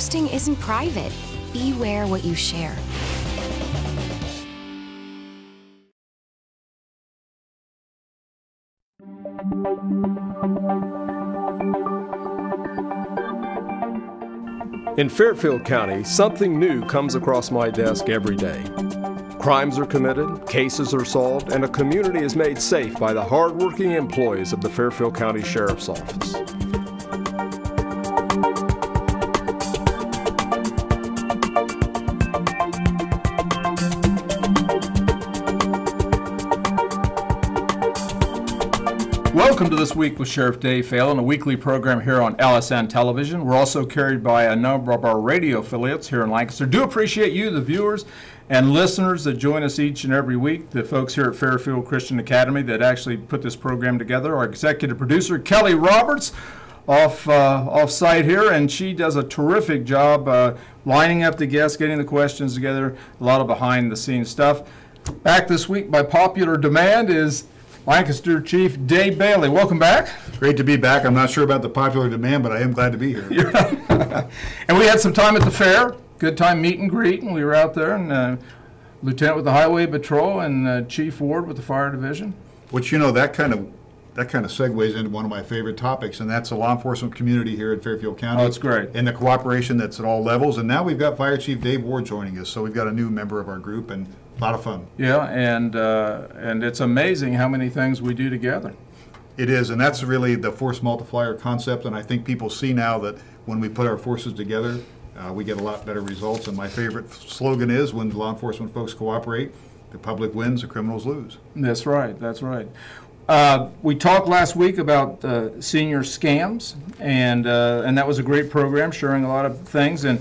posting isn't private. Beware what you share. In Fairfield County, something new comes across my desk every day. Crimes are committed, cases are solved, and a community is made safe by the hardworking employees of the Fairfield County Sheriff's Office. Welcome to This Week with Sheriff Dave Phalen, a weekly program here on LSN Television. We're also carried by a number of our radio affiliates here in Lancaster. Do appreciate you, the viewers and listeners that join us each and every week, the folks here at Fairfield Christian Academy that actually put this program together. Our executive producer, Kelly Roberts, off-site here, and she does a terrific job lining up the guests, getting the questions together, a lot of behind-the-scenes stuff. Back this week by popular demand is Lancaster Chief Dave Bailey. Welcome back. Great to be back. I'm not sure about the popular demand, but I am glad to be here. And we had some time at the fair. Good time meet and greet, and we were out there, and Lieutenant with the Highway Patrol and Chief Ward with the Fire Division. Which, you know, that kind of segues into one of my favorite topics, and that's the law enforcement community here in Fairfield County. Oh, it's great. And the cooperation that's at all levels. And now we've got Fire Chief Dave Ward joining us, so we've got a new member of our group, and a lot of fun. Yeah, and it's amazing how many things we do together. It is, and that's really the force multiplier concept, and I think people see now that when we put our forces together, we get a lot better results. And my favorite slogan is, when law enforcement folks cooperate, the public wins, the criminals lose. That's right, that's right. We talked last week about senior scams, and that was a great program, sharing a lot of things. And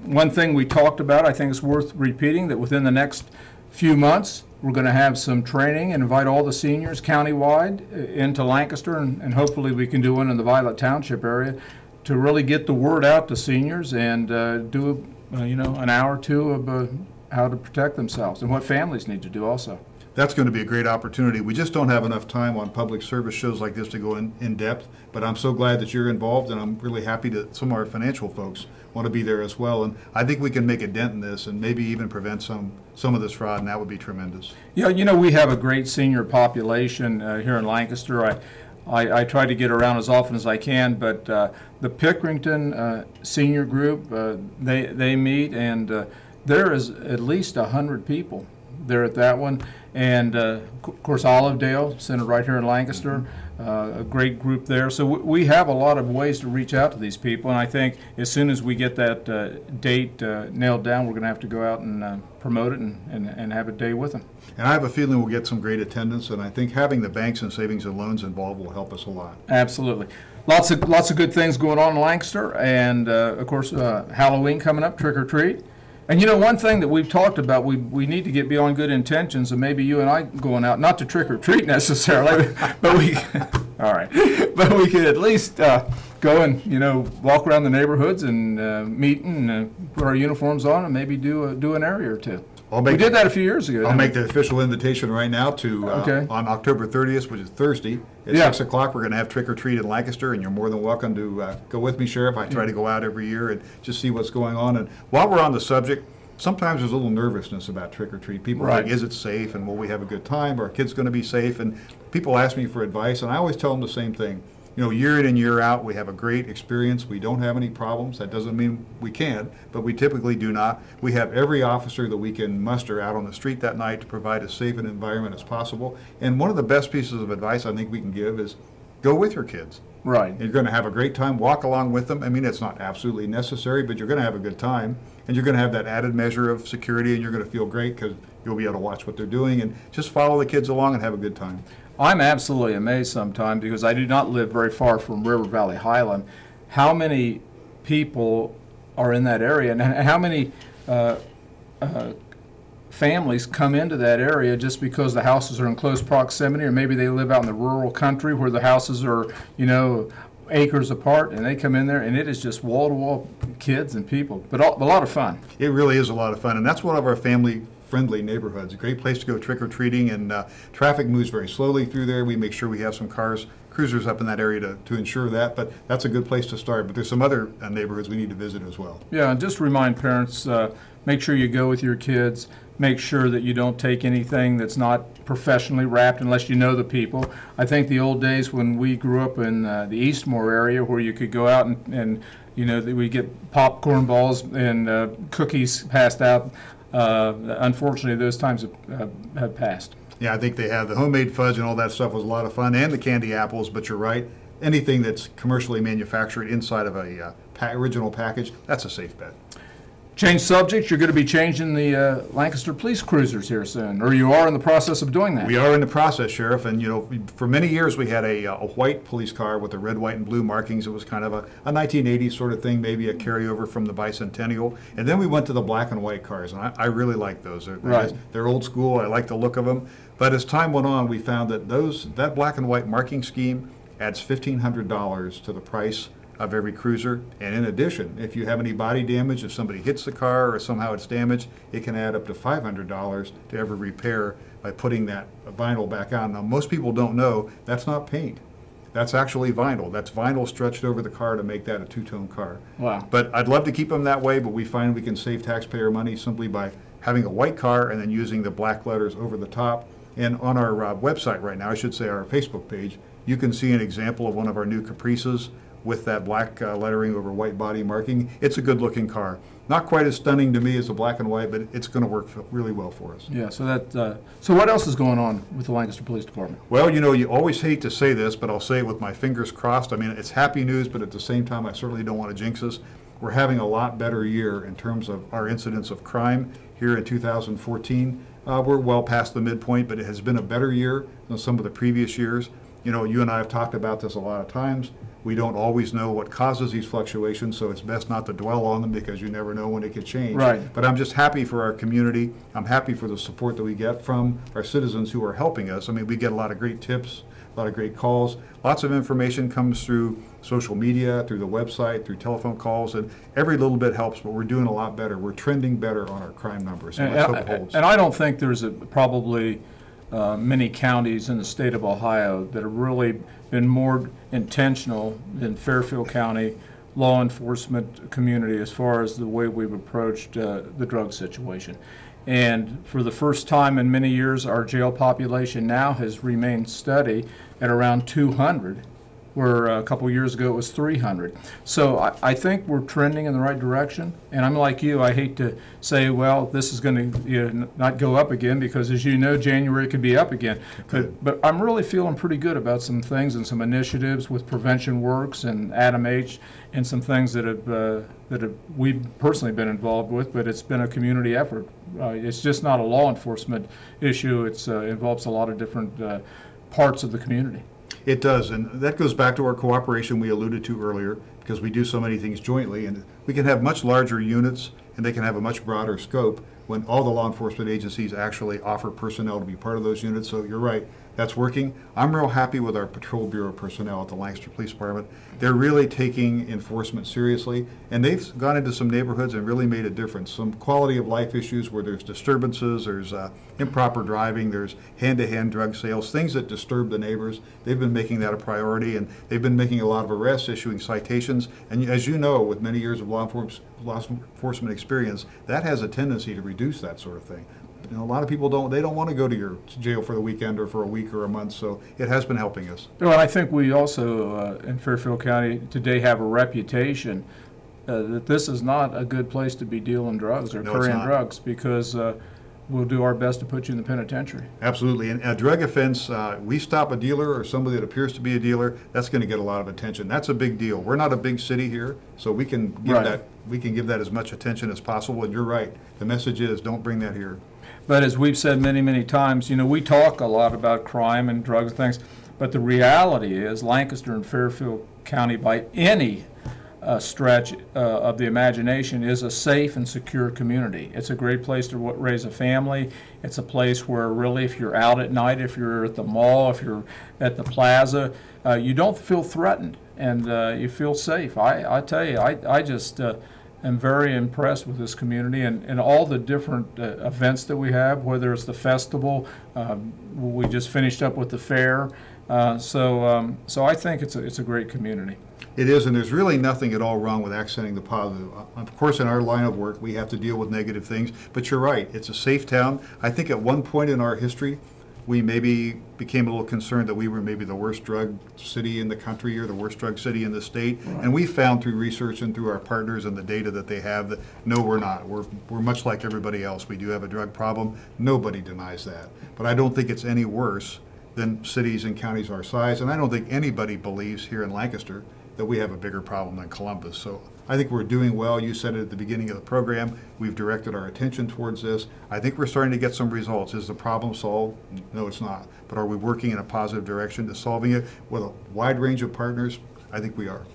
one thing we talked about, I think it's worth repeating, that within the next few months, we're going to have some training and invite all the seniors countywide into Lancaster, and hopefully we can do one in the Violet Township area to really get the word out to seniors and do an hour or two of how to protect themselves and what families need to do also. That's going to be a great opportunity. We just don't have enough time on public service shows like this to go in depth, but I'm so glad that you're involved, and I'm really happy that some of our financial folks want to be there as well. And I think we can make a dent in this and maybe even prevent some of this fraud, and that would be tremendous. Yeah, you know, we have a great senior population here in Lancaster. I try to get around as often as I can, but the Pickerington senior group, they meet, and there is at least 100 people there at that one. And of course, Olivedale, centered right here in Lancaster, a great group there. So we have a lot of ways to reach out to these people, and I think as soon as we get that date nailed down, we're going to have to go out and promote it and have a day with them. And I have a feeling we'll get some great attendance, and I think having the banks and savings and loans involved will help us a lot. Absolutely. Lots of good things going on in Lancaster, and of course, Halloween coming up, trick or treat. And you know, one thing that we've talked about, we need to get beyond good intentions, and maybe you and I going out, not to trick or treat necessarily, but we could at least go and walk around the neighborhoods and meet and put our uniforms on and maybe do an area or two. We did that a few years ago. I'll make the official invitation right now to on October 30th, which is Thursday, at 6 o'clock, we're going to have trick or treat in Lancaster, and you're more than welcome to go with me, Sheriff. I try to go out every year and just see what's going on. And while we're on the subject, sometimes there's a little nervousness about trick or treat. People think, is it safe, and will we have a good time? Are our kids going to be safe? And people ask me for advice, and I always tell them the same thing. You know, year in and year out, we have a great experience. We don't have any problems. That doesn't mean we can't, but we typically do not. We have every officer that we can muster out on the street that night to provide as safe an environment as possible. And one of the best pieces of advice I think we can give is go with your kids. Right. You're going to have a great time. Walk along with them. I mean, it's not absolutely necessary, but you're going to have a good time. And you're going to have that added measure of security, and you're going to feel great because you'll be able to watch what they're doing. And just follow the kids along and have a good time. I'm absolutely amazed sometimes, because I do not live very far from River Valley Highland, how many people are in that area, and how many families come into that area just because the houses are in close proximity, or maybe they live out in the rural country where the houses are, acres apart, and they come in there, and it is just wall-to-wall kids and people, but a lot of fun. It really is a lot of fun, and that's one of our family-friendly neighborhoods. A great place to go trick-or-treating, and traffic moves very slowly through there. We make sure we have some cars cruisers up in that area to ensure that, but that's a good place to start. But there's some other neighborhoods we need to visit as well. Yeah, and just remind parents, make sure you go with your kids. Make sure that you don't take anything that's not professionally wrapped unless you know the people. I think the old days when we grew up in the Eastmore area where you could go out and you know, we get popcorn balls and cookies passed out. Unfortunately, those times have passed. Yeah, I think they have. The homemade fudge and all that stuff was a lot of fun, and the candy apples, but you're right. Anything that's commercially manufactured inside of a original package, that's a safe bet. Change subject, you're going to be changing the Lancaster police cruisers here soon, or you are in the process of doing that. We are in the process, Sheriff, and you know, for many years we had a white police car with the red, white, and blue markings. It was kind of a 1980s sort of thing, maybe a carryover from the bicentennial. And then we went to the black and white cars, and I really like those. They're old school. I like the look of them. But as time went on, we found that that black and white marking scheme adds $1,500 to the price of every cruiser. And in addition, if you have any body damage, if somebody hits the car or somehow it's damaged, it can add up to $500 to every repair by putting that vinyl back on. Now, most people don't know that's not paint. That's actually vinyl. That's vinyl stretched over the car to make that a two-tone car. Wow. But I'd love to keep them that way, but we find we can save taxpayer money simply by having a white car and then using the black letters over the top. And on our website right now, I should say our Facebook page, you can see an example of one of our new Caprices with that black lettering over white body marking. It's a good looking car. Not quite as stunning to me as the black and white, but it's going to work really well for us. Yeah, so what else is going on with the Lancaster Police Department? Well, you know, you always hate to say this, but I'll say it with my fingers crossed. I mean, it's happy news, but at the same time, I certainly don't want to jinx us. We're having a lot better year in terms of our incidence of crime here in 2014. We're well past the midpoint, but it has been a better year than some of the previous years. You know, you and I have talked about this a lot of times. We don't always know what causes these fluctuations, so it's best not to dwell on them because you never know when it could change. Right. But I'm just happy for our community. I'm happy for the support that we get from our citizens who are helping us. I mean, we get a lot of great tips, a lot of great calls. Lots of information comes through social media, through the website, through telephone calls, and every little bit helps, but we're doing a lot better. We're trending better on our crime numbers, and let's hope it holds. And I don't think there's probably many counties in the state of Ohio that have really been more intentional than Fairfield County law enforcement community as far as the way we've approached the drug situation. And for the first time in many years, our jail population now has remained steady at around 200, where a couple years ago it was 300. So I think we're trending in the right direction. And I'm like you, I hate to say, well, this is going to not go up again, because as you know, January could be up again. But I'm really feeling pretty good about some things and some initiatives with Prevention Works and Adam H. and some things that we've personally been involved with, but it's been a community effort. It's just not a law enforcement issue. It involves a lot of different parts of the community. It does, and that goes back to our cooperation we alluded to earlier, because we do so many things jointly, and we can have much larger units, and they can have a much broader scope when all the law enforcement agencies actually offer personnel to be part of those units. So you're right, that's working. I'm real happy with our Patrol Bureau personnel at the Lancaster Police Department. They're really taking enforcement seriously, and they've gone into some neighborhoods and really made a difference. Some quality of life issues where there's disturbances, there's improper driving, there's hand-to-hand drug sales, things that disturb the neighbors. They've been making that a priority, and they've been making a lot of arrests, issuing citations. And as you know, with many years of law enforcement experience, that has a tendency to reduce that sort of thing. You know, a lot of people don't want to go to your jail for the weekend or for a week or a month, so it has been helping us. Well, I think we also in Fairfield County today have a reputation that this is not a good place to be dealing drugs or carrying drugs, because we'll do our best to put you in the penitentiary. Absolutely. And a drug offense, we stop a dealer or somebody that appears to be a dealer, that's going to get a lot of attention. That's a big deal. We're not a big city here, so we can give that as much attention as possible. And you're right. The message is, don't bring that here. But as we've said many, many times, you know, we talk a lot about crime and drugs and things, but the reality is Lancaster and Fairfield County, by any stretch of the imagination, is a safe and secure community. It's a great place to raise a family. It's a place where really, if you're out at night, if you're at the mall, if you're at the plaza, you don't feel threatened, and you feel safe. I tell you, I just am very impressed with this community and all the different events that we have, whether it's the festival. We just finished up with the fair, So I think it's a great community. It is, and there's really nothing at all wrong with accenting the positive. Of course, in our line of work, we have to deal with negative things, but you're right, it's a safe town. I think at one point in our history, we maybe became a little concerned that we were maybe the worst drug city in the country or the worst drug city in the state. Right. And we found through research and through our partners and the data that they have that no, we're not. We're much like everybody else. We do have a drug problem. Nobody denies that. But I don't think it's any worse than cities and counties our size. And I don't think anybody believes here in Lancaster that we have a bigger problem than Columbus. So I think we're doing well. You said it at the beginning of the program. We've directed our attention towards this. I think we're starting to get some results. Is the problem solved? No, it's not. But are we working in a positive direction to solving it with a wide range of partners? I think we are.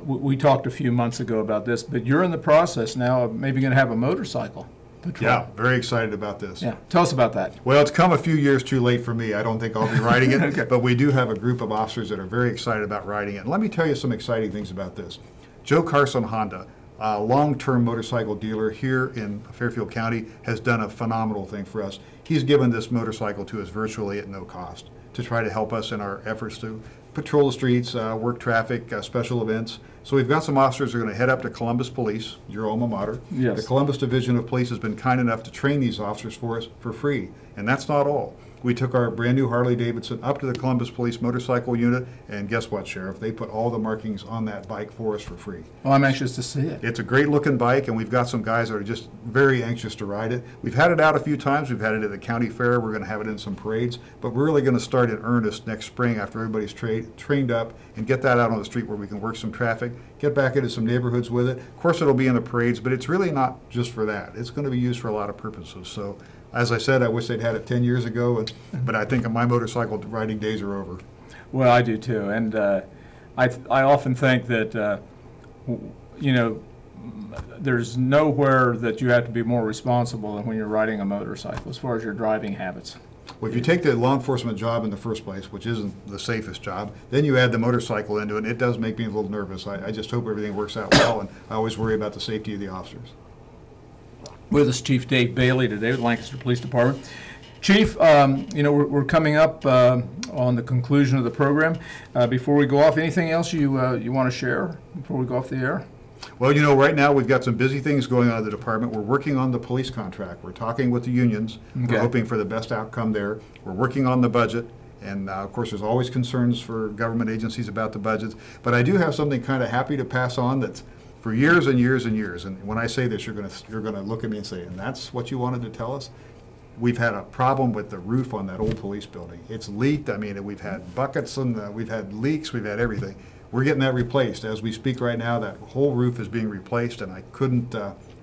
We talked a few months ago about this, but you're in the process now of maybe going to have a motorcycle patrol. Yeah, very excited about this. Yeah, tell us about that. Well, it's come a few years too late for me. I don't think I'll be riding it, okay. But we do have a group of officers that are very excited about riding it. And let me tell you some exciting things about this. Joe Carson Honda, a long-term motorcycle dealer here in Fairfield County, has done a phenomenal thing for us. He's given this motorcycle to us virtually at no cost to try to help us in our efforts to patrol the streets, work traffic, special events. So we've got some officers who are going to head up to Columbus Police, your alma mater. Yes. The Columbus Division of Police has been kind enough to train these officers for us for free. And that's not all. We took our brand new Harley Davidson up to the Columbus Police Motorcycle Unit, and guess what, Sheriff? They put all the markings on that bike for us for free. Well, I'm anxious to see it. It's a great looking bike, and we've got some guys that are just very anxious to ride it. We've had it out a few times. We've had it at the county fair. We're going to have it in some parades, but we're really going to start in earnest next spring after everybody's trained up and get that out on the street where we can work some traffic, get back into some neighborhoods with it. Of course, it'll be in the parades, but it's really not just for that. It's going to be used for a lot of purposes. So, as I said, I wish they'd had it 10 years ago, but I think my motorcycle riding days are over. Well, I do too, and I often think that there's nowhere that you have to be more responsible than when you're riding a motorcycle as far as your driving habits. Well, if you take the law enforcement job in the first place, which isn't the safest job, then you add the motorcycle into it, and it does make me a little nervous. I just hope everything works out well, and I always worry about the safety of the officers. With us, Chief Dave Bailey today with Lancaster Police Department. Chief, we're coming up on the conclusion of the program. Before we go off, anything else you want to share before we go off the air? Well, right now we've got some busy things going on in the department. We're working on the police contract. We're talking with the unions. Okay. We're hoping for the best outcome there. We're working on the budget. And, of course, there's always concerns for government agencies about the budgets. But I do have something kind of happy to pass on that's for years and years and years. And when I say this, you're going to look at me and say, and that's what you wanted to tell us? We've had a problem with the roof on that old police building. It's leaked. I mean, we've had buckets and we've had leaks. We've had everything. We're getting that replaced. As we speak right now, that whole roof is being replaced, and I couldn't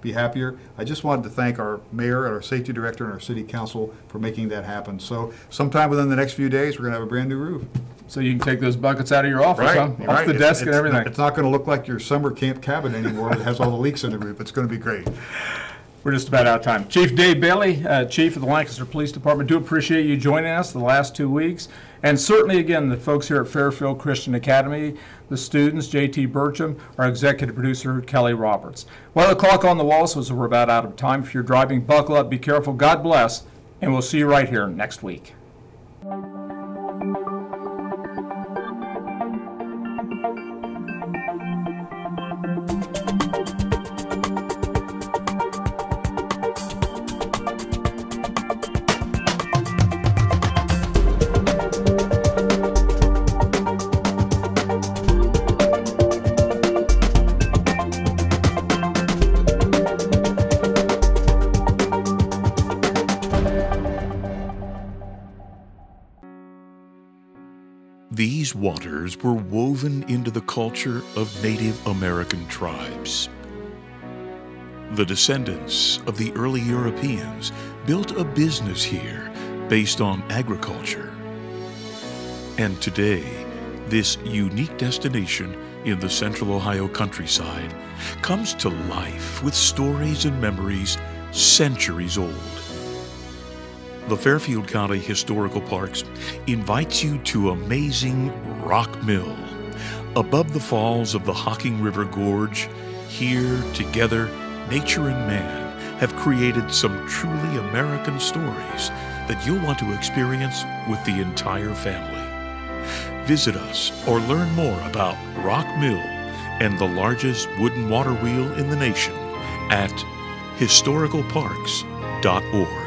be happier. I just wanted to thank our mayor, our safety director, and our city council for making that happen. So sometime within the next few days, we're going to have a brand new roof. So you can take those buckets out of your office, right, huh? Off the desk and everything. It's not going to look like your summer camp cabin anymore that has all the leaks in the roof. It's going to be great. We're just about out of time. Chief Dave Bailey, Chief of the Lancaster Police Department, do appreciate you joining us the last 2 weeks. And certainly, again, the folks here at Fairfield Christian Academy, the students, J.T. Burcham, our executive producer, Kelly Roberts. Well, the clock on the wall says we're about out of time. If you're driving, buckle up, be careful, God bless, and we'll see you right here next week. These waters were woven into the culture of Native American tribes. The descendants of the early Europeans built a business here based on agriculture. And today, this unique destination in the central Ohio countryside comes to life with stories and memories centuries old. The Fairfield County Historical Parks invites you to amazing Rock Mill. Above the falls of the Hocking River Gorge, here together, nature and man have created some truly American stories that you'll want to experience with the entire family. Visit us or learn more about Rock Mill and the largest wooden water wheel in the nation at historicalparks.org.